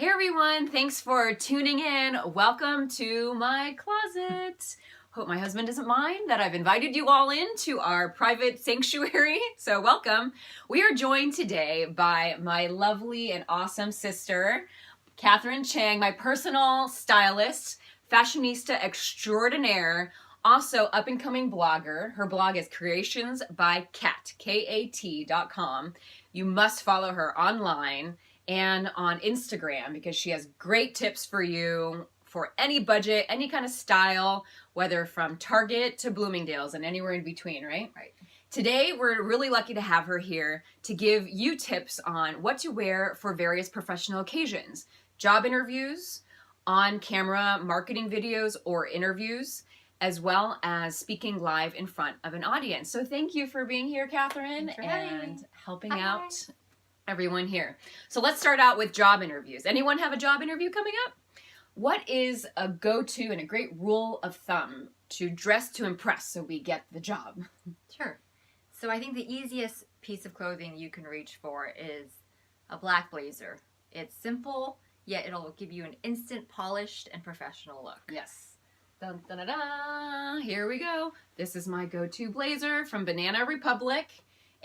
Hey everyone, thanks for tuning in. Welcome to my closet. Hope my husband doesn't mind that I've invited you all into our private sanctuary. So welcome. We are joined today by my lovely and awesome sister, Catherine Chang, my personal stylist, fashionista extraordinaire, also up-and-coming blogger. Her blog is Creations by Kat, Kat.com. You must follow her online and on Instagram because she has great tips for you for any budget, any kind of style, whether from Target to Bloomingdale's and anywhere in between, right? Right. Today, we're really lucky to have her here to give you tips on what to wear for various professional occasions, job interviews, on-camera marketing videos or interviews, as well as speaking live in front of an audience. So thank you for being here, Catherine, Thanks for having me. and helping out everyone here. So let's start out with job interviews. Anyone have a job interview coming up? What is a go-to and a great rule of thumb to dress to impress so we get the job? Sure. So I think the easiest piece of clothing you can reach for is a black blazer. It's simple, yet it'll give you an instant polished and professional look. Yes. Dun, dun, dun, dun. Here we go. This is my go-to blazer from Banana Republic,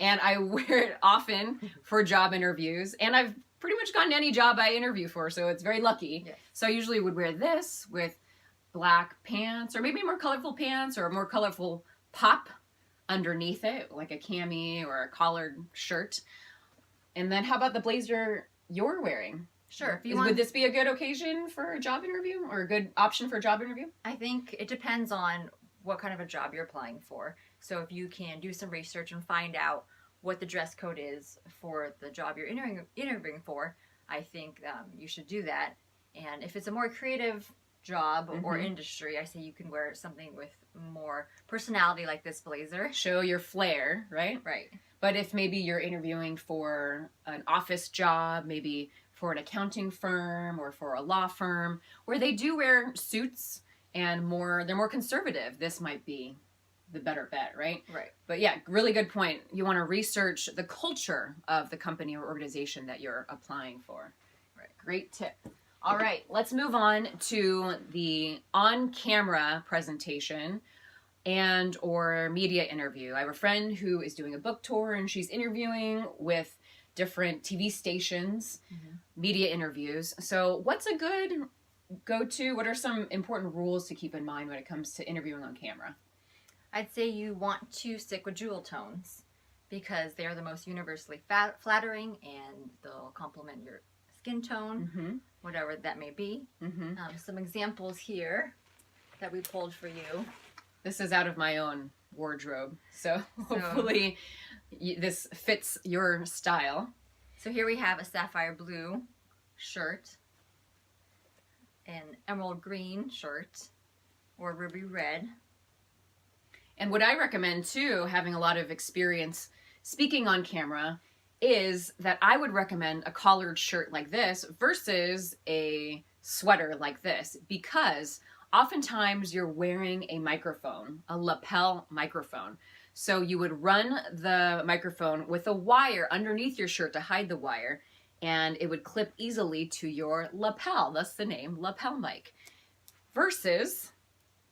and I wear it often for job interviews, and I've pretty much gotten any job I interview for, so it's very lucky. Yes. So I usually would wear this with black pants, or maybe more colorful pants, or a more colorful pop underneath it, like a cami or a collared shirt. And then how about the blazer you're wearing? Sure. Would this be a good occasion for a job interview, or a good option for a job interview? I think it depends on what kind of a job you're applying for. So if you can do some research and find out what the dress code is for the job you're interviewing for, I think you should do that. And if it's a more creative job or industry, I say you can wear something with more personality like this blazer. Show your flair, right? Right. But if maybe you're interviewing for an office job, maybe for an accounting firm or for a law firm, where they do wear suits and they're more conservative, this might be the better bet, right? Right. But yeah, really good point. You want to research the culture of the company or organization that you're applying for. Right. Great tip. All right, let's move on to the on-camera presentation and or media interview. I have a friend who is doing a book tour and she's interviewing with different TV stations, media interviews. So what's a good go-to? What are some important rules to keep in mind when it comes to interviewing on camera? I'd say you want to stick with jewel tones because they are the most universally flattering and they'll complement your skin tone, whatever that may be. Some examples here that we pulled for you. This is out of my own wardrobe, so hopefully this fits your style. So here we have a sapphire blue shirt, an emerald green shirt, or ruby red. And what I recommend too, having a lot of experience speaking on camera, is that I would recommend a collared shirt like this versus a sweater like this, because oftentimes you're wearing a microphone, a lapel microphone. So you would run the microphone with a wire underneath your shirt to hide the wire, and it would clip easily to your lapel, thus the name lapel mic. Versus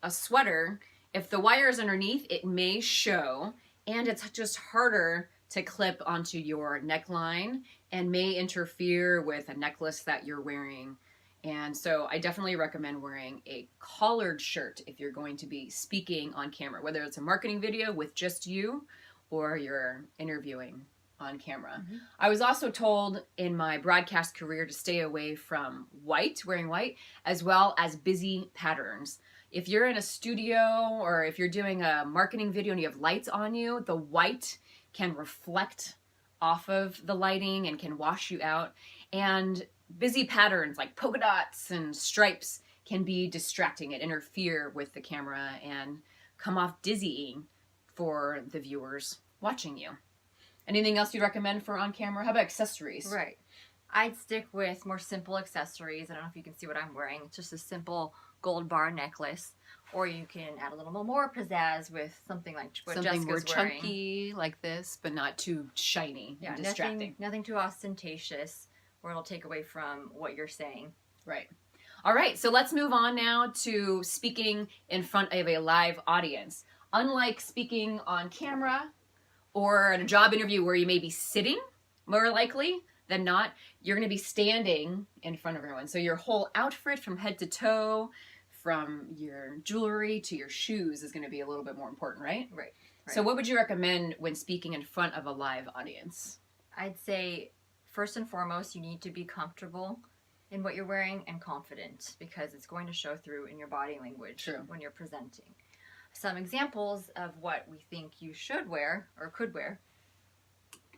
a sweater, if the wire is underneath, it may show, and it's just harder to clip onto your neckline and may interfere with a necklace that you're wearing. And so I definitely recommend wearing a collared shirt if you're going to be speaking on camera, whether it's a marketing video with just you or you're interviewing on camera. I was also told in my broadcast career to stay away from wearing white, as well as busy patterns. If you're in a studio or if you're doing a marketing video and you have lights on you, the white can reflect off of the lighting and can wash you out. And busy patterns like polka dots and stripes can be distracting and interfere with the camera and come off dizzying for the viewers watching you. Anything else you'd recommend for on camera? How about accessories? Right. I'd stick with more simple accessories. I don't know if you can see what I'm wearing. It's just a simple gold bar necklace. Or you can add a little more pizzazz with something like what Something Jessica's more wearing. Chunky like this, but not too shiny and distracting. Nothing too ostentatious. or it'll take away from what you're saying. Right. All right, so let's move on now to speaking in front of a live audience. Unlike speaking on camera or in a job interview where you may be sitting, more likely than not, you're going to be standing in front of everyone. So your whole outfit from head to toe, from your jewelry to your shoes is going to be a little bit more important, right? Right. So what would you recommend when speaking in front of a live audience? I'd say first and foremost, you need to be comfortable in what you're wearing and confident, because it's going to show through in your body language. True. When you're presenting. Some examples of what we think you should wear or could wear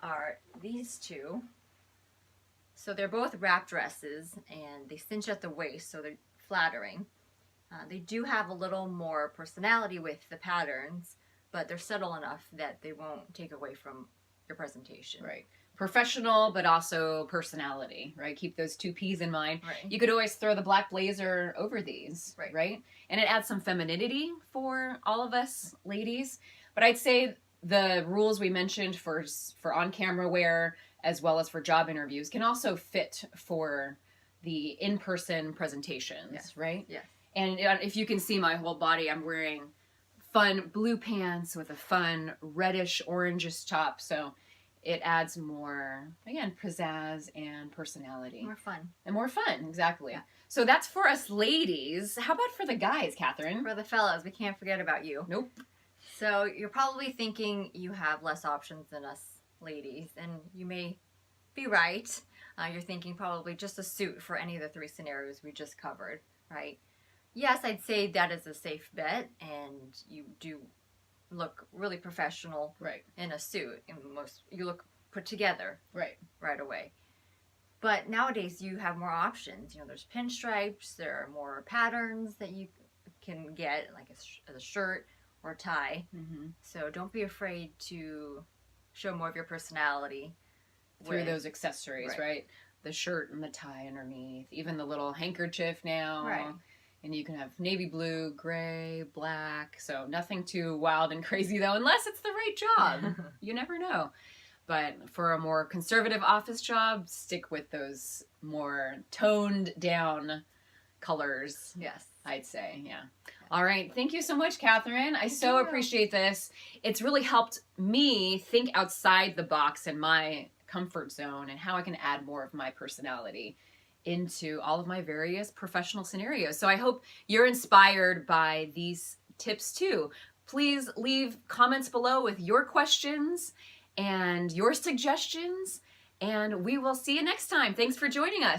are these two. So they're both wrap dresses and they cinch at the waist, so they're flattering. They do have a little more personality with the patterns, but they're subtle enough that they won't take away from your presentation. Right. Professional, but also personality, right? Keep those two P's in mind. Right. You could always throw the black blazer over these, Right. right? And it adds some femininity for all of us ladies. But I'd say the rules we mentioned for on-camera wear, as well as for job interviews, can also fit for the in-person presentations, Yes. right? Yes. And if you can see my whole body, I'm wearing fun blue pants with a fun reddish orangish top. So it adds more, again, pizzazz and personality. More fun. And more fun, exactly. Yeah. So that's for us ladies. How about for the guys, Catherine? For the fellas, we can't forget about you. Nope. So you're probably thinking you have less options than us ladies, and you may be right. You're thinking probably just a suit for any of the three scenarios we just covered, right? Yes, I'd say that is a safe bet, and you do look really professional Right. in a suit. And you look put together Right away. But nowadays you have more options. You know, there's pinstripes, there are more patterns that you can get, like a shirt or a tie. Mm-hmm. So don't be afraid to show more of your personality Through with- those accessories, right? The shirt and the tie underneath, even the little handkerchief now. Right. And you can have navy blue, gray, black. So nothing too wild and crazy though, unless it's the right job. You never know. But for a more conservative office job, stick with those more toned down colors. Yes. I'd say, yeah. All right. Thank you so much, Catherine. I so you. appreciate this. It's really helped me think outside the box in my comfort zone and how I can add more of my personality into all of my various professional scenarios. So I hope you're inspired by these tips too. Please leave comments below with your questions and your suggestions, and we will see you next time. Thanks for joining us.